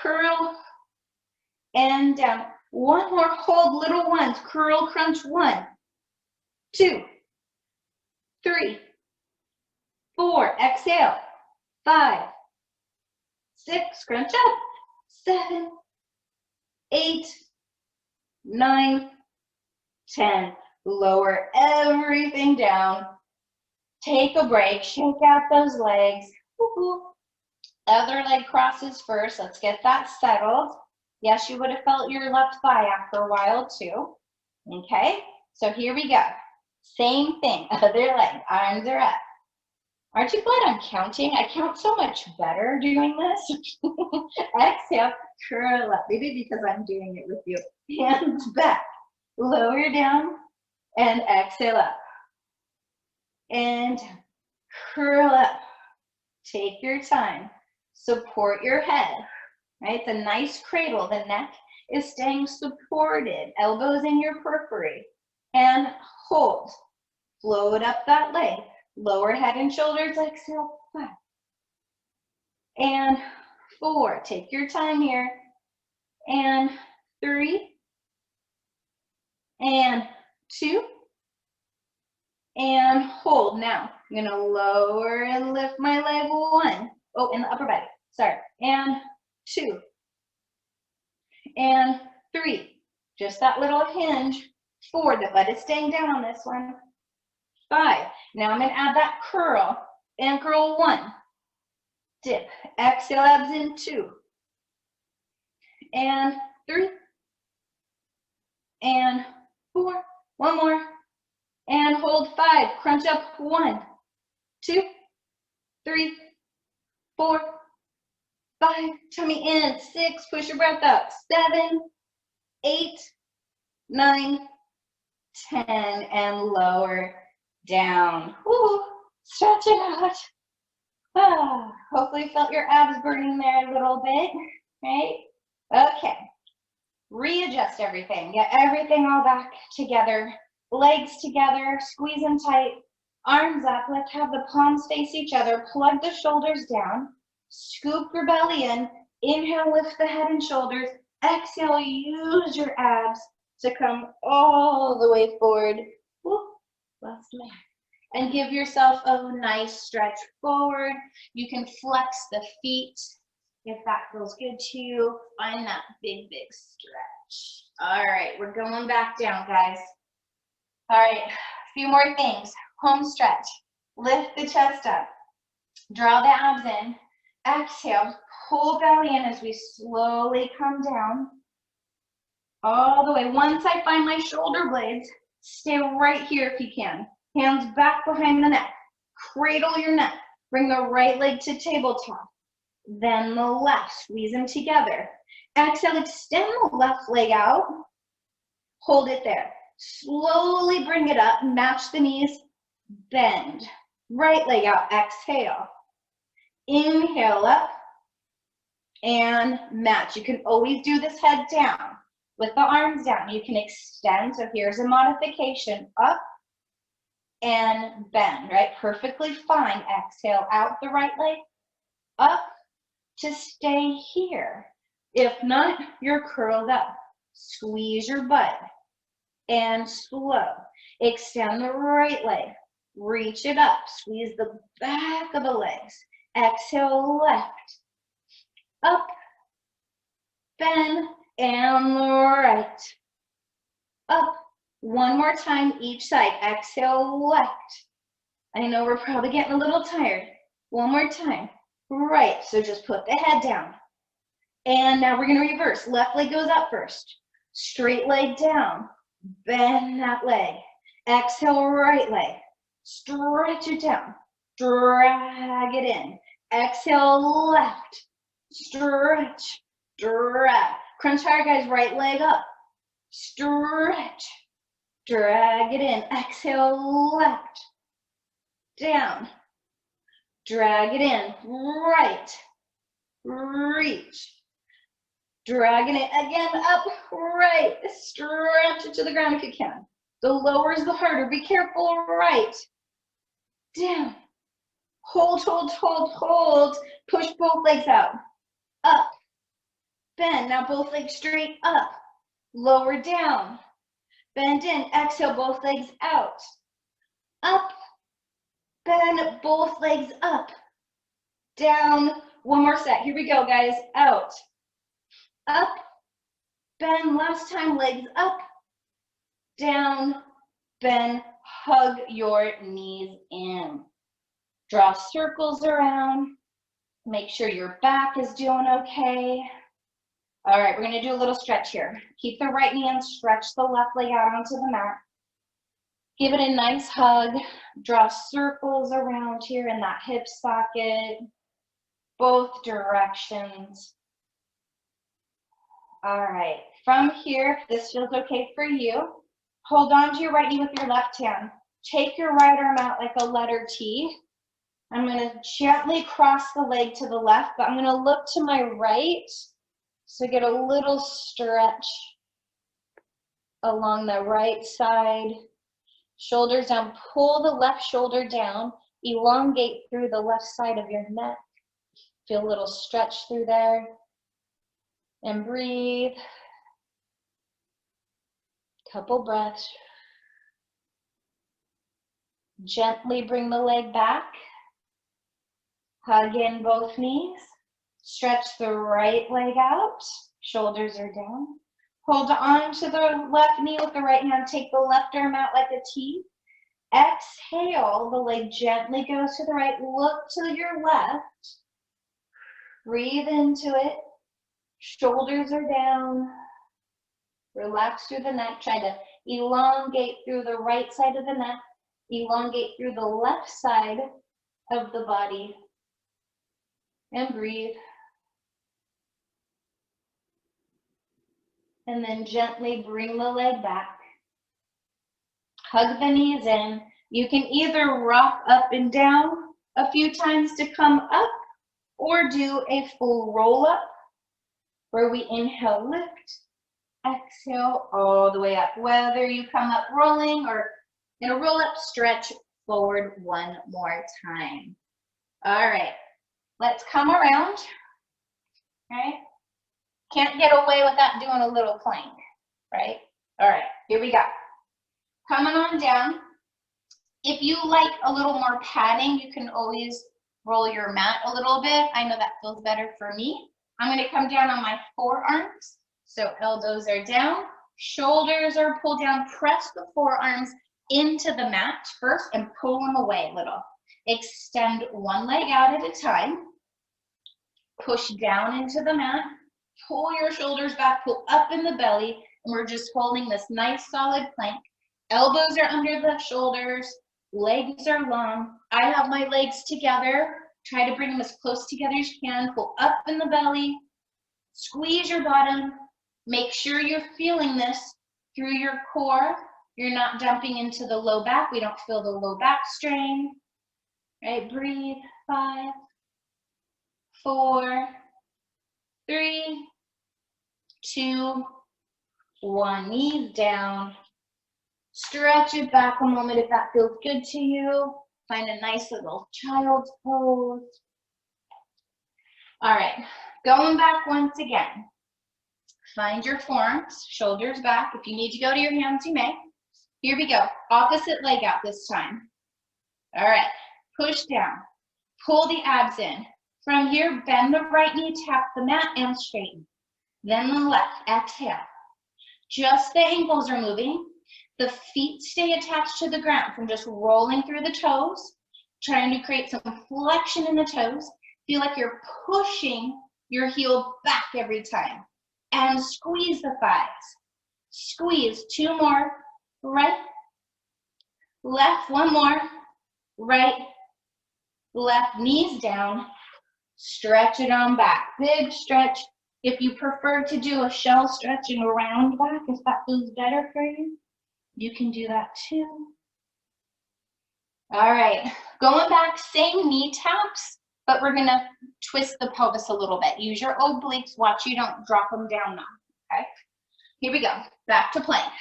Curl. And down. 1 more. Hold, little ones. Curl, crunch. 1, 2, 3, 4. Exhale. 5, 6. Crunch up. 7, 8, 9, 10. Lower everything down. Take a break. Shake out those legs. Woo-hoo. Other leg crosses first. Let's get that settled. Yes, you would have felt your left thigh after a while too. Okay, so here we go. Same thing. Other leg. Arms are up. Aren't you glad I'm counting? I count so much better doing this. Exhale, curl up. Maybe because I'm doing it with you. Hands back. Lower down and exhale up. And curl up. Take your time. Support your head. Right? It's a nice cradle. The neck is staying supported. Elbows in your periphery. And hold. Float up that leg. Lower head and shoulders. Exhale. 5. And 4. Take your time here. And 3. And 2. And hold. Now, I'm going to lower and lift my leg. 1. Oh, in the upper body. Sorry. And 2. And 3. Just that little hinge. 4. The butt is staying down on this one. 5. Now I'm going to add that curl. And curl. 1. Dip. Exhale, abs in. 2. And 3. And 4. 1 more. And hold. 5. Crunch up. 1, 2, 3, 4, 5. Tummy in. 6. Push your breath out. 7, 8, 9, 10. And lower down. Woo. Stretch it out. Ah, hopefully you felt your abs burning there a little bit, right? Okay. Readjust everything. Get everything all back together. Legs together. Squeeze them tight. Arms up. Let's have the palms face each other. Plug the shoulders down. Scoop your belly in. Inhale, lift the head and shoulders. Exhale, use your abs to come all the way forward. Woo. Last man. And give yourself a nice stretch forward. You can flex the feet if that feels good to you. Find that big, big stretch. All right, we're going back down, guys. All right, a few more things. Home stretch. Lift the chest up. Draw the abs in. Exhale, pull belly in as we slowly come down. All the way. Once I find my shoulder blades, stay right here if you can. Hands back behind the neck. Cradle your neck. Bring the right leg to tabletop. Then the left. Squeeze them together. Exhale, extend the left leg out. Hold it there. Slowly bring it up. Match the knees. Bend. Right leg out. Exhale. Inhale up. And match. You can always do this head down. With the arms down, you can extend. So here's a modification. Up and bend, right? Perfectly fine. Exhale out the right leg. Up to stay here. If not, you're curled up. Squeeze your butt. And slow. Extend the right leg. Reach it up. Squeeze the back of the legs. Exhale left. Up. Bend. And right. Up. One more time each side. Exhale left. I know we're probably getting a little tired. One more time. Right. So just put the head down. And now we're going to reverse. Left leg goes up first. Straight leg down. Bend that leg. Exhale, right leg. Stretch it down. Drag it in. Exhale, left. Stretch. Drag. Crunch hard, guys. Right leg up. Stretch. Drag it in. Exhale, left. Down. Drag it in. Right. Reach. Dragging it again up. Right. Stretch it to the ground if you can. The lower is the harder. Be careful. Right. Down. Hold, hold, hold, hold. Push both legs out. Up. Bend. Now both legs straight up. Lower down. Bend in. Exhale, both legs out. Up. Bend both legs up. Down. One more set. Here we go, guys. Out. Up. Bend. Last time, legs up. Down. Bend. Hug your knees in. Draw circles around. Make sure your back is doing okay. All right, we're gonna do a little stretch here. Keep the right knee in, stretch the left leg out onto the mat. Give it a nice hug. Draw circles around here in that hip socket, both directions. All right, from here, if this feels okay for you, hold on to your right knee with your left hand. Take your right arm out like a letter T. I'm gonna gently cross the leg to the left, but I'm gonna look to my right. So get a little stretch along the right side. Shoulders down, pull the left shoulder down, elongate through the left side of your neck. Feel a little stretch through there. And breathe. Couple breaths. Gently bring the leg back. Hug in both knees. Stretch the right leg out. Shoulders are down. Hold on to the left knee with the right hand. Take the left arm out like a T. Exhale. The leg gently goes to the right. Look to your left. Breathe into it. Shoulders are down. Relax through the neck. Try to elongate through the right side of the neck. Elongate through the left side of the body. And breathe. And then gently bring the leg back. Hug the knees in. You can either rock up and down a few times to come up, or do a full roll up where we inhale, lift, exhale all the way up. Whether you come up rolling or in a roll up, stretch forward one more time. All right, let's come around, right? Can't get away without doing a little plank, right? All right, here we go. Coming on down. If you like a little more padding, you can always roll your mat a little bit. I know that feels better for me. I'm gonna come down on my forearms. So elbows are down, shoulders are pulled down. Press the forearms into the mat first and pull them away a little. Extend one leg out at a time. Push down into the mat. Pull your shoulders back, pull up in the belly, and we're just holding this nice solid plank. Elbows are under the shoulders, legs are long. I have my legs together. Try to bring them as close together as you can. Pull up in the belly, squeeze your bottom. Make sure you're feeling this through your core. You're not dumping into the low back. We don't feel the low back strain. Right, breathe. 5, 4, 3, 2, 1. Knees down. Stretch it back a moment if that feels good to you. Find a nice little child's pose. All right, going back once again. Find your forearms, shoulders back. If you need to go to your hands, you may. Here we go. Opposite leg out this time. All right, push down. Pull the abs in. From here, bend the right knee, tap the mat, and straighten. Then the left, exhale. Just the ankles are moving. The feet stay attached to the ground from just rolling through the toes, trying to create some flexion in the toes. Feel like you're pushing your heel back every time. And squeeze the thighs. Squeeze. 2 more. Right. Left. 1 more. Right. Left. Knees down. Stretch it on back. Big stretch. If you prefer to do a shell stretch and a round back, if that feels better for you, you can do that too. All right, going back, same knee taps, but we're gonna twist the pelvis a little bit. Use your obliques, watch you don't drop them down now, okay? Here we go, back to plank.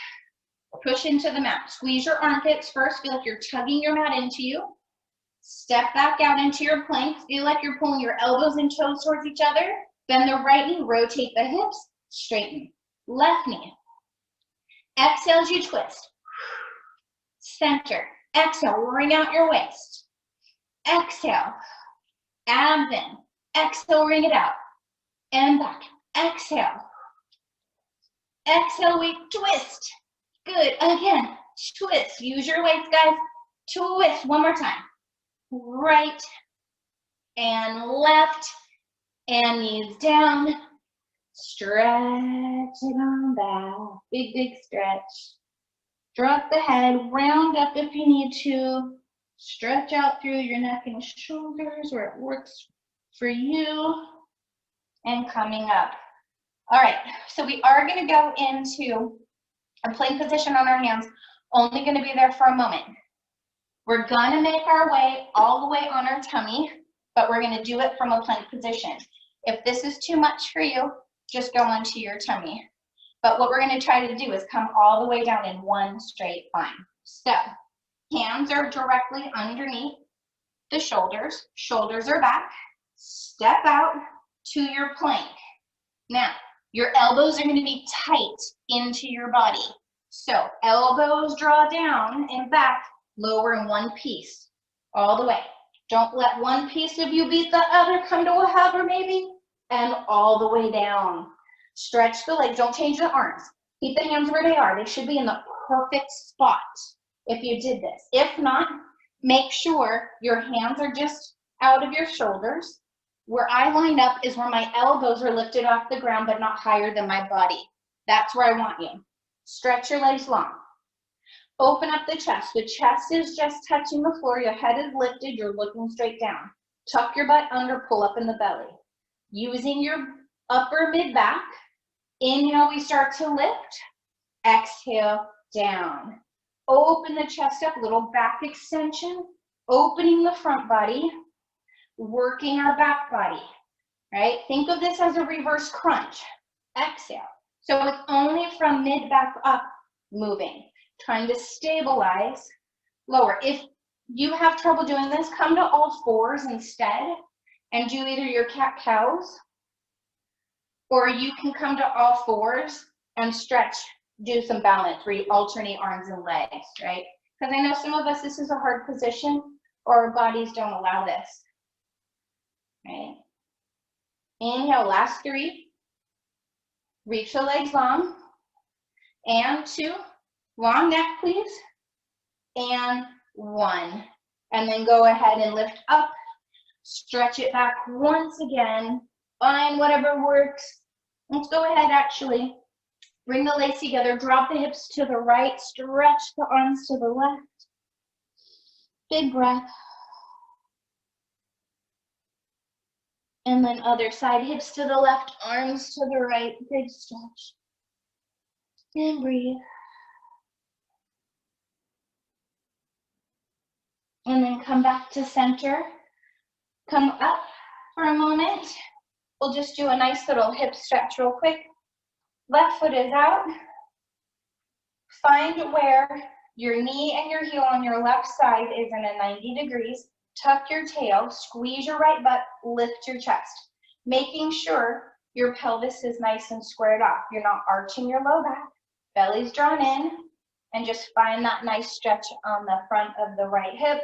Push into the mat, squeeze your armpits first, feel like you're tugging your mat into you. Step back out into your plank, feel like you're pulling your elbows and toes towards each other. Bend the right knee, rotate the hips, straighten. Left knee. Exhale as you twist. Center. Exhale, wring out your waist. Exhale, abs in. Exhale, wring it out. And back. Exhale. Exhale, we twist. Good. Again, twist. Use your weights, guys. Twist. One more time. Right and left. And knees down. Stretch it on back. Big, big stretch. Drop the head, round up if you need to. Stretch out through your neck and shoulders where it works for you. And coming up. All right, so we are gonna go into a plank position on our hands, only gonna be there for a moment. We're gonna make our way all the way on our tummy, but we're gonna do it from a plank position. If this is too much for you, just go onto your tummy. But what we're gonna try to do is come all the way down in one straight line. So, hands are directly underneath the shoulders. Shoulders are back. Step out to your plank. Now, your elbows are gonna be tight into your body. So, elbows draw down and back, lower in one piece, all the way. Don't let one piece of you beat the other, come to a hover maybe, and all the way down. Stretch the legs, don't change the arms. Keep the hands where they are. They should be in the perfect spot if you did this. If not, make sure your hands are just out of your shoulders. Where I line up is where my elbows are lifted off the ground but not higher than my body. That's where I want you. Stretch your legs long. Open up the chest. The chest is just touching the floor. Your head is lifted. You're looking straight down. Tuck your butt under, pull up in the belly. Using your upper mid-back. Inhale, we start to lift. Exhale, down. Open the chest up, little back extension. Opening the front body. Working our back body, right? Think of this as a reverse crunch. Exhale. So it's only from mid-back up moving. Trying to stabilize, lower. If you have trouble doing this, come to all fours instead and do either your cat-cows, or you can come to all fours and stretch, do some balance where you alternate arms and legs, right? Because I know some of us, this is a hard position, or our bodies don't allow this, right? Inhale, last 3. Reach the legs long. And 2. Long neck, please. And 1. And then go ahead and lift up. Stretch it back once again. Find whatever works. Let's go ahead, actually. Bring the legs together. Drop the hips to the right. Stretch the arms to the left. Big breath. And then other side, hips to the left, arms to the right. Big stretch. And breathe. And then come back to center. Come up for a moment. We'll just do a nice little hip stretch real quick. Left foot is out. Find where your knee and your heel on your left side is in a 90 degrees. Tuck your tail, squeeze your right butt, lift your chest. Making sure your pelvis is nice and squared off. You're not arching your low back. Belly's drawn in. And just find that nice stretch on the front of the right hip.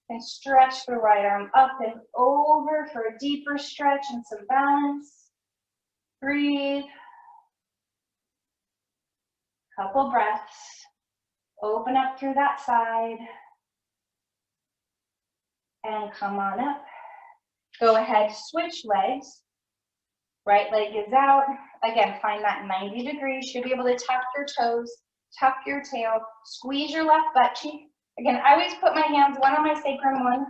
And stretch the right arm up and over for a deeper stretch and some balance. Breathe. Couple breaths. Open up through that side. And come on up. Go ahead, switch legs. Right leg is out. Again, find that 90 degrees. Should be able to tap your toes, tuck your tail, squeeze your left butt cheek. Again, I always put my hands, one on my sacrum, one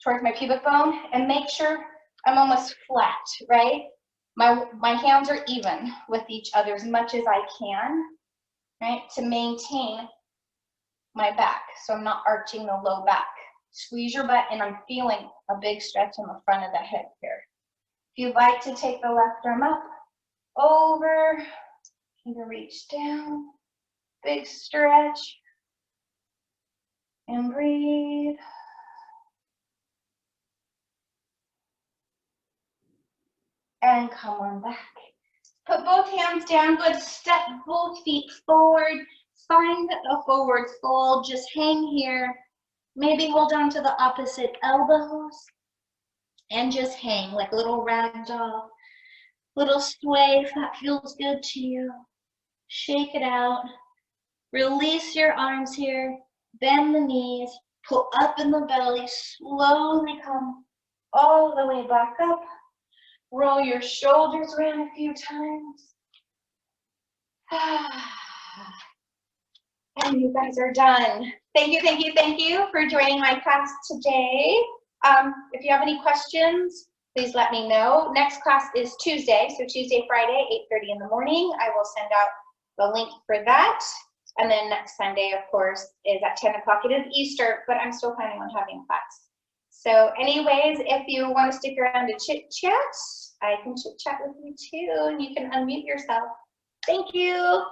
towards my pubic bone, and make sure I'm almost flat, right? My hands are even with each other as much as I can, right, to maintain my back, so I'm not arching the low back. Squeeze your butt, and I'm feeling a big stretch in the front of the head here. If you'd like to take the left arm up, over, you can reach down, big stretch, and breathe. And come on back. Put both hands down, good. Step both feet forward. Find a forward fold. Just hang here. Maybe hold on to the opposite elbows. And just hang like a little rag doll. Little sway if that feels good to you. Shake it out. Release your arms here. Bend the knees. Pull up in the belly. Slowly come all the way back up. Roll your shoulders around a few times. And you guys are done. Thank you, thank you, thank you for joining my class today. If you have any questions, please let me know. Next class is Tuesday, so Tuesday, Friday, 8:30 in the morning. I will send out the link for that. And then next Sunday, of course, is at 10 o'clock. It is Easter, but I'm still planning on having class. So anyways, if you want to stick around to chit chat, I can chit chat with you too, and you can unmute yourself. Thank you.